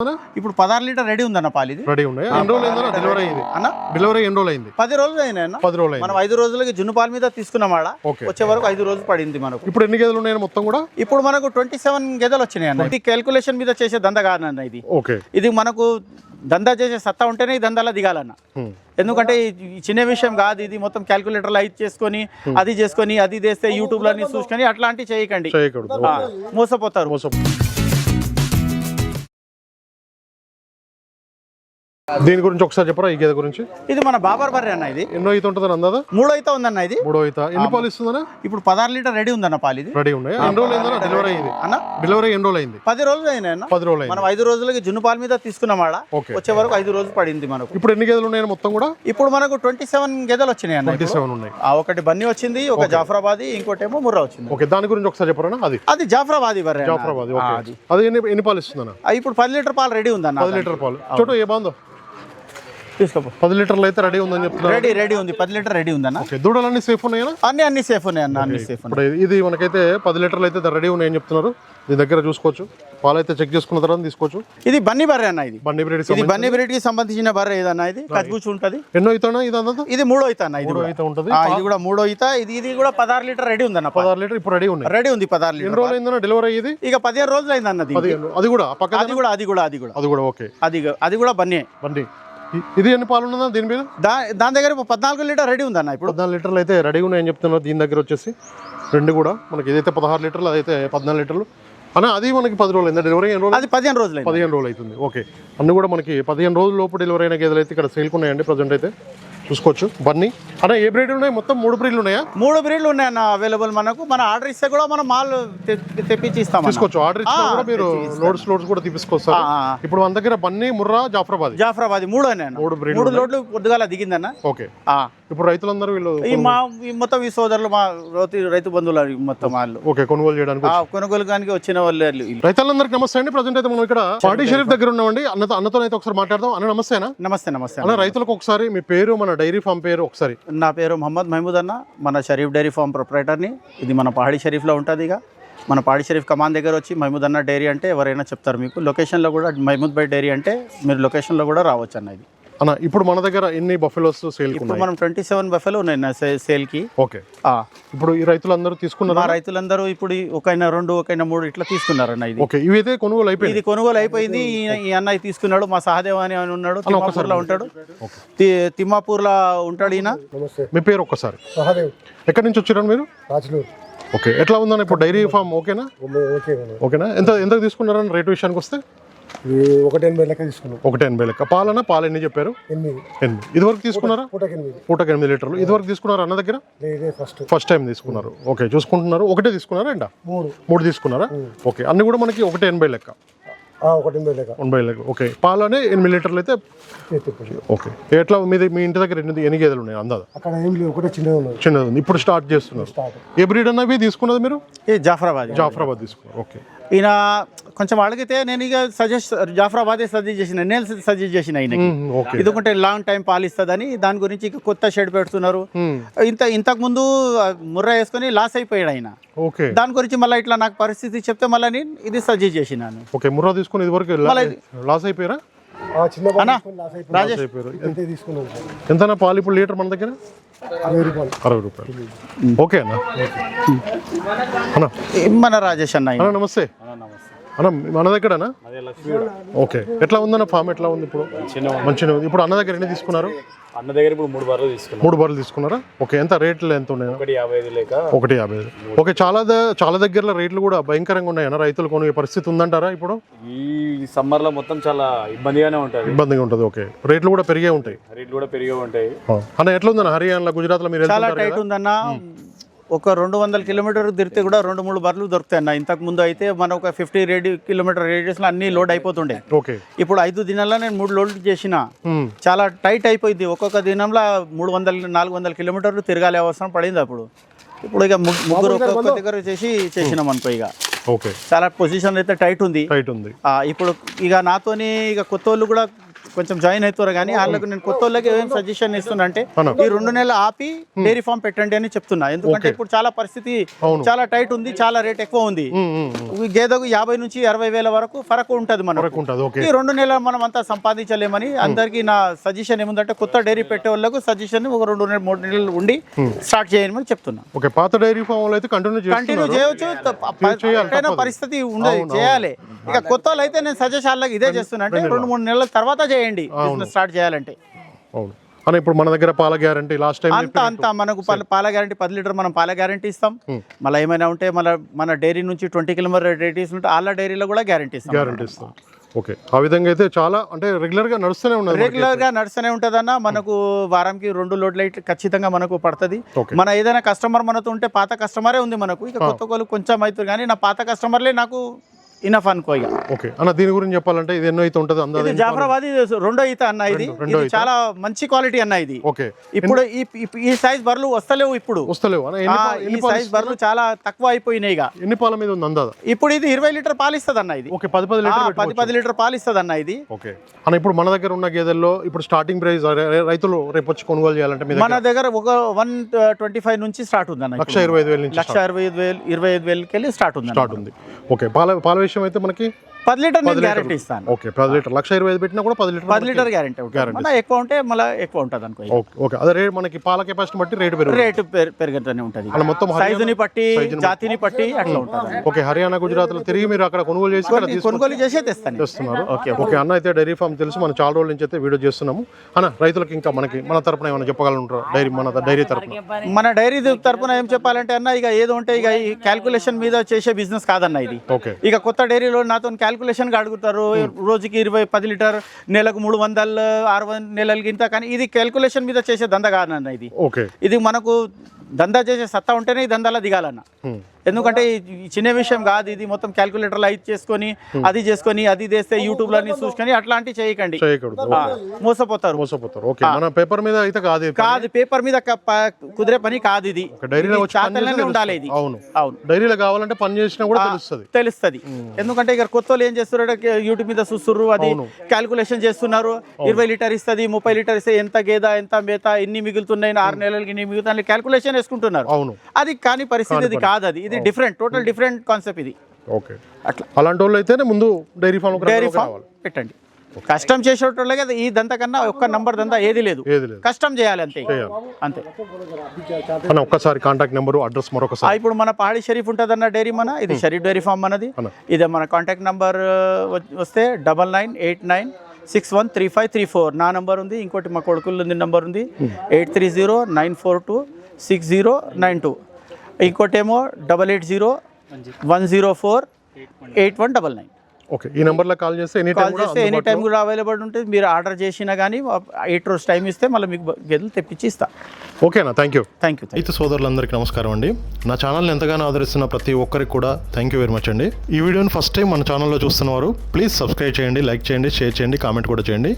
ఇప్పుడు 16 litre ready ఉందన్న పాలు ఇది రెడీ ఉన్నాయి. ఎన్ని రోజులు అయిందన్న డెలివరీ అయింది? అన్న డెలివరీ ఎన్ని రోజులు అయింది? 10 రోజులు అయినాయి. 10 రోజులు మనం 5 రోజులకి జున్ను పాలు మీద తీసుకున్నామాడ వచ్చే వరకు 5 రోజులు పడింది మనకు. ఇప్పుడు ఎన్ని గేదెలు ఉన్నాయి మొత్తం కూడా? ఇప్పుడు మనకు 27 గేదెలు వచ్చినాయి అన్న. ఇది క్యాల్కులేషన్ మీద చేసే దందా కాదన్న ఇది. ఓకే, ఇది మనకు దందా చేసే సత్తా ఉంటేనే ఈ దందాలో దిగాలన్న. ఎందుకంటే ఈ చిన్న విషయం కాదు ఇది. మొత్తం క్యాల్కులేటర్లో ఇది చేసుకొని అది చేస్తే యూట్యూబ్ లో చూసుకొని అట్లాంటివి చేయకండి, మోసపోతారు. దీని గురించి ఒకసారి చెప్పరా, ఈ గేదె గురించి? ఇది మన బాబర్ బర్రె అన్న. ఇది ఎన్నో అయితే ఉంటుంది అందాదా? 3 అయితే ఉందన్న. ఇది 3 అయితే ఎన్ని పాలు ఇస్తుందన్న? ఇప్పుడు 16 లీటర్ రెడీ ఉందన్న పాలు. ఇది రెడీ ఉన్నాయి. ఎన్ని రోజులు అయిందన్న డెలివరీ అయింది? అన్న డెలివరీ ఎన్ని రోజులు అయింది? 10 రోజులు అయినాయి అన్న. 10 రోజులు మనం 5 రోజులకి జున్ను పాలు మీద తీసుకున్నామాడ వచ్చే వరకు 5 రోజులు పడింది మనకు. ఇప్పుడు ఎన్ని గేదెలు ఉన్నాయి మొత్తం కూడా? ఇప్పుడు మనకు 27 గేదెలు వచ్చినాయి అన్న. 27 ఉన్నాయి. ఒకటి బన్నీ వచ్చింది, ఒక జాఫరాబాదీ, ఇంకోటేమో ముర్రా వచ్చింది. ఓకే, దాని గురించి ఒకసారి చెప్పరా. అది జాఫరాబాదీ బర్రె. జాఫరాబాదీ. అది ఎన్ని పాలు ఇస్తుందన్న? ఇప్పుడు 10 లీటర్ పాలు రెడీ ఉందన్న. 10 లీటర్ పాలు చోటు ఏ బాందో తీసుకోపో. 10 లీటర్లు అయితే రెడీ ఉందని చెప్తున్నారు. రెడీ ఉంది. 10 లీటర్ రెడీ ఉందన్న. దూడలన్నీ సేఫ్ ఉన్నాయా? అన్ని సేఫ్ ఉన్నాయి అన్న. అన్ని సేఫ్ ఉన్నాయి. ఇది మనకైతే 10 లీటర్లు అయితే రెడీ ఉన్నాయని చెప్తున్నారు. దీని దగ్గర చూసుకోవచ్చు. పాలు అయితే చెక్ చేసుకున్న తర్వాత తీసుకోవచ్చు. ఇది బన్నీ బర్రె అన్న. ఇది బన్నీ బ్రీడ్ కి సంబంధించిన బర్రె ఏదన్నా. ఇది కచ్బూచి ఉంటది. ఎన్నో అవుతానా? ఇది 3 అయితే అన్న. ఇది అయితే ఉంటది. ఇది కూడా 3 అయితే. ఇది కూడా 16 లీటర్ రెడీ ఉందన్న. 16 లీటర్ ఇప్పుడు రెడీ ఉంది. 16 లీటర్. ఎన్ని రోజులు అయిందన్న డెలివరీ అయ్యింది? ఇక 15 రోజులు అయింది అన్నది. అది కూడా పక్కన అది కూడా ఓకే. అది కూడా బన్నీ. ఇది ఎన్ని పాలు ఉన్నదా దీని మీద? దాని దగ్గర 14 లీటర్ రెడీ ఉందన్న. ఇప్పుడు 14 లీటర్లు అయితే రెడీ ఉన్నాయని చెప్తున్నారు. దీని దగ్గర వచ్చేసి రెండు కూడా మనకి ఇదైతే 16 లీటర్లు, అదైతే 14 లీటర్లు అన్న. అది మనకి 10 రోజులు అయింది డెలివరీ. ఎన్ని రోజులు? అది 15 రోజులు. 15 రోజులు అవుతుంది. ఓకే, అన్ని కూడా మనకి 15 రోజుల లోపు డెలివరీ అయిన గేదెలు అయితే ఇక్కడ సేల్కి ఉన్నాయండి. ప్రజెంట్ అయితే చూసుకోవచ్చు. బన్నీ అన్న ఏ బ్రీడ్ ఉన్నాయి? మొత్తం 3 బ్రీడ్లు ఉన్నాయా? 3 బ్రీడ్లు ఉన్నాయన్న అవైలబుల్ మనకు. మన ఆర్డర్ ఇస్తే కూడా మనం మాల్ తెప్పించి ఇస్తాం. తీసుకోవచ్చు. ఆర్డర్ ఇచ్చినా కూడా మీరు లోడ్స్ కూడా తీసుకొస్తారు. ఇప్పుడు మన దగ్గర బన్నీ, ముర్రా, జాఫరాబాదీ 3 లోడ్లు పొద్దుగాల దిగిందన్న. ఓకే, ఇప్పుడు రైతులందరూ వీళ్ళు మొత్తం ఈ సోదరులు మా రైతు బంధువులు మొత్తం వాళ్ళు ఓకే కొనుగోలు చేయడానికి కొనుగోలుగానికి వచ్చిన వాళ్ళు. రైతులందరికీ నమస్తే అండి. ప్రజెంట్ అయితే మనం ఇక్కడ పార్టీ షరీఫ్ దగ్గర ఉన్నామండి. అన్నతో అయితే ఒకసారి మాట్లాడదాం. అన్న నమస్తేనా? నమస్తే అన్న, రైతులకు ఒకసారి మీ పేరు, మన డైరీ ఫామ్ పేరు ఒకసారి. నా పేరు మహమ్మద్ మహమూద్ అన్న. మన షరీఫ్ డైరీ ఫామ్ ప్రొప్రైటర్ని. ఇది మన పహాడీ షరీఫ్లో ఉంటుంది. ఇక మన పహాడీ షరీఫ్ కమాన్ దగ్గర వచ్చి మహమూద్ అన్న డైరీ అంటే ఎవరైనా చెప్తారు మీకు. లొకేషన్లో కూడా మహమూద్ భాయ్ డైరీ అంటే మీరు లొకేషన్లో కూడా రావచ్చు అన్న. ఇది అన్న ఇప్పుడు మన దగ్గర ఎన్ని బఫెలోస్ సేల్? ఇప్పుడు మనం 27 బఫెలో ఉన్నాయి సేల్కి. ఓకే, ఇప్పుడు ఈ రైతులందరూ తీసుకున్నారు. మా రైతులందరూ ఇప్పుడు 1, 2, 1, 3 ఇట్లా తీసుకున్నారు అన్న. ఇది ఓకే, ఇవైతే కొనుగోలు అయిపోయింది. ఇది కొనుగోలు అయిపోయింది. ఈ అన్నయ్య తీసుకున్నాడు. మా సహదేవ్ అని ఉన్నాడు, తిమ్మాపూర్లో ఉంటాడు. తిమ్మాపూర్లో ఉంటాడు ఈయన. మీ పేరు ఒక్కసారి? సహదేవ్. ఎక్కడి నుంచి వచ్చారు మీరు? రాజలూరు. ఓకే, ఎట్లా ఉందన్న ఇప్పుడు డైరీ ఫామ్? ఓకేనా? ఎంత తీసుకున్నారని రేటు విషయానికి వస్తే? 180 లెక్క తీసుకున్నాం. 180 లెక్క. పాలు ఎన్ని చెప్పారు? 8. ఇది వరకు తీసుకున్నారా? పూటకి 8 లీటర్లు. ఇది వరకు తీసుకున్నారా అన్న దగ్గర? ఫస్ట్ టైం తీసుకున్నారు. ఓకే, చూసుకుంటున్నారు. ఒకటే తీసుకున్నారా? 3 తీసుకున్నారా? ఓకే, అన్ని కూడా మనకి 180 లెక్క. 180 లెక్క. ఓకే, పాలు అనే 8 లీటర్లు అయితే. ఓకే, ఎట్లా మీ ఇంటి దగ్గర ఎన్ని గేదెలు ఉన్నాయి అందాదా? చిన్నది ఉంది. ఇప్పుడు స్టార్ట్ చేస్తున్నారు. ఏ బ్రీడ్ అన్నవి తీసుకున్నది మీరు? జాఫరాబాద్ తీసుకున్నారు. ఓకే, ఈయన కొంచెం అడిగితే నేను ఇక జాఫరాబాదే సజెస్ట్ చేసిన. నేను సజెస్ట్ చేసిన ఆయనకి. ఎందుకంటే లాంగ్ టైం పాలిస్తుందని. దాని గురించి ఇక కొత్త షెడ్ పెడుతున్నారు. ఇంతకు ముందు ముర్రా వేసుకొని లాస్ అయిపోయాడు ఆయన. దాని గురించి మళ్ళీ ఇట్లా నాకు పరిస్థితి చెప్తే మళ్ళీ నేను ఇది సజెస్ట్ చేసినాను. ఓకే, ముర్రా తీసుకుని ఇది వరకు లాస్ అయిపోయారా? ఎంత పాలు ఇప్పుడు లీటర్ మన దగ్గర? 60 రూపాయలు. ఓకే అన్న. మన రాజేష్ అన్న. నమస్తే అన్న, మన దగ్గరనా? ఓకే, ఎట్లా ఉందన్న ఫామ్? ఎట్లా ఉంది ఇప్పుడు? మంచిగా ఉంది. ఇప్పుడు అన్న దగ్గర ఎన్ని తీసుకున్నారు? అన్న దగ్గర ఇప్పుడు 3 బర్రెలు తీసుకున్నాం. 3 బర్రెలు తీసుకున్నారా? ఓకే, ఎంత రేట్లు ఎంత ఉన్నాయి? 1.55 లేక 1.55. ఓకే, చాలా దగ్గర రేట్లు కూడా భయంకరంగా ఉన్నాయన్న. రైతులు కొనే పరిస్థితి ఉందంటారా ఇప్పుడు? ఈ సమ్మర్ లో మొత్తం చాలా ఇబ్బందిగా ఉంటుంది. ఓకే, రేట్లు కూడా పెరిగే ఉంటాయి. అన్న ఎట్లా ఉందన్న హర్యానా, గుజరాత్ లో? మీరు చాలా టైట్ ఉందన్న. ఒక 200 కిలోమీటర్లు తిరిగితే కూడా 2-3 బర్రెలు దొరుకుతాయి అన్న. ఇంతకు ముందు అయితే మనం ఒక 50 కిలోమీటర్ రేడియస్ లో అన్ని లోడ్ అయిపోతుండే. ఇప్పుడు 5 దినాల్లో నేను 3 లోడ్లు చేసిన. చాలా టైట్ అయిపోయింది. ఒక్కొక్క దినంలో 300-400 కిలోమీటర్లు తిరగాలి అవసరం పడింది అప్పుడు. ఇప్పుడు ఇక ముగ్గురు ఒక్కొక్క దగ్గర చేసినాం అనుకో. ఇక చాలా పొజిషన్ అయితే టైట్ ఉంది. ఇప్పుడు ఇక నాతోని ఇక కొత్త వాళ్ళు కూడా కొంచెం జాయిన్ అవుతారు కానీ వాళ్ళకు నేను కొత్త వాళ్ళకి ఏం సజెషన్ ఇస్తున్నా అంటే ఈ 2 నెలలు ఆపి డైరీ ఫామ్ పెట్టండి అని చెప్తున్నా. ఎందుకంటే ఇప్పుడు చాలా పరిస్థితి చాలా టైట్ ఉంది, చాలా రేట్ ఎక్కువ ఉంది. ఈ గేదెకు 50 నుంచి 60 వేల వరకు ఫరక్ ఉంటుంది మనకు. ఈ 2 నెలలు మనం అంతా సంపాదించలేమని అందరికి నా సజెషన్ ఏముందంటే కొత్త డైరీ పెట్టే వాళ్ళకు సజెషన్ ఒక 2 నెలలు 3 నెలలు ఉండి స్టార్ట్ చేయమని చెప్తున్నా. ఓకే, పాత డైరీ ఫామ్ అయితే కంటిన్యూ చేయవచ్చు, పరిస్థితి ఉండదు, చేయాలి. ఇక కొత్త వాళ్ళు అయితే నేను సజెషన్ వాళ్ళకి ఇదే చేస్తున్నా అంటే 2-3 నెలల తర్వాత చేయండి బిజినెస్ స్టార్ట్ చేయాలంటే. అవును అన్న, ఇప్పుడు మన దగ్గర పాల గ్యారంటీ లాస్ట్ టైం అంతా మనకు పాల గ్యారంటీ 10 లీటర్ మనం పాల గ్యారంటీ ఇస్తాం. మళ్ళీ ఏమైనా ఉంటే మన డైరీ నుంచి 20 కిలోమీటర్ రేడియస్ ఉంటే వాళ్ళ డైరీలో కూడా గ్యారంటీ ఇస్తాం. ఓకే, ఆ విధంగా అయితే చాలా అంటే రెగ్యులర్ గా నడుస్తూనే ఉంటదన్న. మనకు వారానికి 2 లోడ్లు అయితే ఖచ్చితంగా మనకు పడుతుంది. మన ఏదైనా కస్టమర్ మనతో ఉంటే పాత కస్టమరే ఉంది మనకు, ఇక కొత్త వాళ్ళు కొంచెం అవుతుంది కానీ నా పాత కస్టమర్లే నాకు ఇనఫ్ అనుకో. ఇక ఓకే అన్న, దీని గురించి చెప్పాలంటే ఇది ఎన్నో అయితే ఉంటుంది అందాజ? జాఫరాబాద్ రెండో ఈత అన్న, ఇది చాలా మంచి క్వాలిటీ అన్న. ఇది ఓకే, ఇప్పుడు ఈ సైజ్ బర్రెలు వస్తలేవు ఈ సైజ్ బర్రెలు చాలా తక్కువ అయిపోయినాయి. ఇక ఎన్ని పాల మీద ఉంది అందాజ? ఇప్పుడు ఇది 20 లీటర్ పాలు ఇస్తుంది అన్న. ఇది 10 లీటర్ పాలు ఇస్తుంది అన్న ఇది. ఓకే అన్న, ఇప్పుడు మన దగ్గర ఉన్న గేదెల్లో ఇప్పుడు స్టార్టింగ్ ప్రైస్ రైతులు రేపు వచ్చి కొనుగోలు చేయాలంటే మన దగ్గర ఒక 125 నుంచి స్టార్ట్ ఉంది అన్న. 1,25,000 నుంచి 1,25,000 వెళ్ళి స్టార్ట్ ఉంది. ఓకే, పాల విషయం అయితే మనకి 10 లీటర్ గ్యారెంటీ ఇస్తాను. ఓకే, 10 లీటర్ 1,25,000 పెట్టినా కూడా 10 లీటర్ గ్యారెంటీ ఎక్కువ ఉంటే మళ్ళీ ఎక్కువ ఉంటుంది అనుకో. ఓకే, అదే రేట్ మనకి పాల కెపాసిటీ బట్టి రేటు పెరుగుతూనే ఉంటుంది. మొత్తం సైజుని బట్టి జాతిని బట్టి అట్లా ఉంటుంది. ఓకే, హర్యానా గుజరాత్ లో తిరిగి మీరు అక్కడ కొనుగోలు చేసి తెస్తున్నారు. ఓకే అన్న, అయితే డైరీ ఫామ్ తెలుసు, మనం చాలా రోజుల నుంచి అయితే వీడియో చేస్తున్నాము అన్న. రైతులకు ఇంకా మన తరపున ఏమైనా చెప్పగలంటారా? డైరీ తరపున మన డైరీ తరపున ఏం చెప్పాలంటే అన్న, ఇక ఏదో ఉంటే ఇక ఈ క్యాల్కులేషన్ మీద చేసే బిజినెస్ కాదన్న ఇది. ఇక కొత్త డైరీలో నాతో క్యాల్కులేషన్ అడుగుతారు, రోజుకి 10 లీటర్, నెలకు 300, 600 నెలలకి ఇంత, కానీ ఇది క్యాల్కులేషన్ మీద చేసే దందా కాదన్న. ఇది మనకు దందా చేసే సత్తా ఉంటేనే ఈ దందాలో దిగాలన్న. ఎందుకంటే చిన్న విషయం కాదు ఇది. మొత్తం క్యాల్కులేటర్లు అయితే చేసుకొని అది చేస్తే యూట్యూబ్ లో చూసుకొని అట్లాంటివి చేయకండి, మోసపోతారు. ఓకే, మన పేపర్ మీద అయితే కాదు, పేపర్ మీద కుదిరే పని కాదు ఇది. చాతల్లోనే ఉండాలి ఇది. అవును, డైరీలో కావాలంటే పని చేసినా కూడా తెలుస్తుంది. ఎందుకంటే ఇక కొత్త వాళ్ళు ఏం చేస్తున్నారు, యూట్యూబ్ మీద చూస్తున్నారు, అది క్యాల్కులేషన్ చేస్తున్నారు. 20 లీటర్ ఇస్తుంది, 30 లీటర్ ఇస్తే ఎంత గేద ఎంత మేత ఎన్ని మిగులుతున్నాయి, 6 నెలలకి ఇన్ని మిగులుతాయి క్యాల్కులేషన్ వేసుకుంటున్నారు. అది కానీ పరిస్థితి ఇది కాదు. అది టోటల్ డిఫరెంట్ కాన్సెప్ట్ ఇది. ఓకే, అట్లా అలాంటి వాళ్ళు అయితే ముందు డైరీ ఫామ్ పెట్టండి. కష్టం చేసేటోళ్ళే కదా ఈ దంతా కన్నా ఒక్క నంబర్ దంతా ఏది లేదు, కష్టం చేయాలి అంతే. ఒక్కసారి కాంటాక్ట్ నెంబర్ అడ్రస్ మరొకసారి. ఇప్పుడు మన పహాడి షరీఫ్ ఉంటుంది అన్న డైరీ, ఇది షరీఫ్ డైరీ ఫామ్ మనది. ఇదే మన కాంటాక్ట్ నెంబర్ వస్తే 9989613534 నా నంబర్ ఉంది. ఇంకోటి మా కొడుకులు నంబర్ ఉంది 8309426092. ఇంకోటేమో 8801048199. ఓకే, ఈ నెంబర్లో కాల్ చేస్తే ఎనీ టైం కూడా అవైలబుల్ ఉంటుంది. మీరు ఆర్డర్ చేసినా కానీ 8 రోజు టైం ఇస్తే మళ్ళీ మీకు గేదెలు తెప్పించి ఇస్తా. ఓకేనా, థ్యాంక్ యూ. అయితే సోదరులందరికీ నమస్కారం అండి. నా ఛానల్ని ఎంతగానో ఆదరిస్తున్న ప్రతి ఒక్కరికి కూడా థ్యాంక్ యూ వెరీ మచ్ అండి. ఈ వీడియోని ఫస్ట్ టైం మన ఛానల్లో చూస్తున్నవారు ప్లీజ్ సబ్స్క్రైబ్ చేయండి, లైక్ చేయండి, షేర్ చేయండి, కామెంట్ కూడా చేయండి.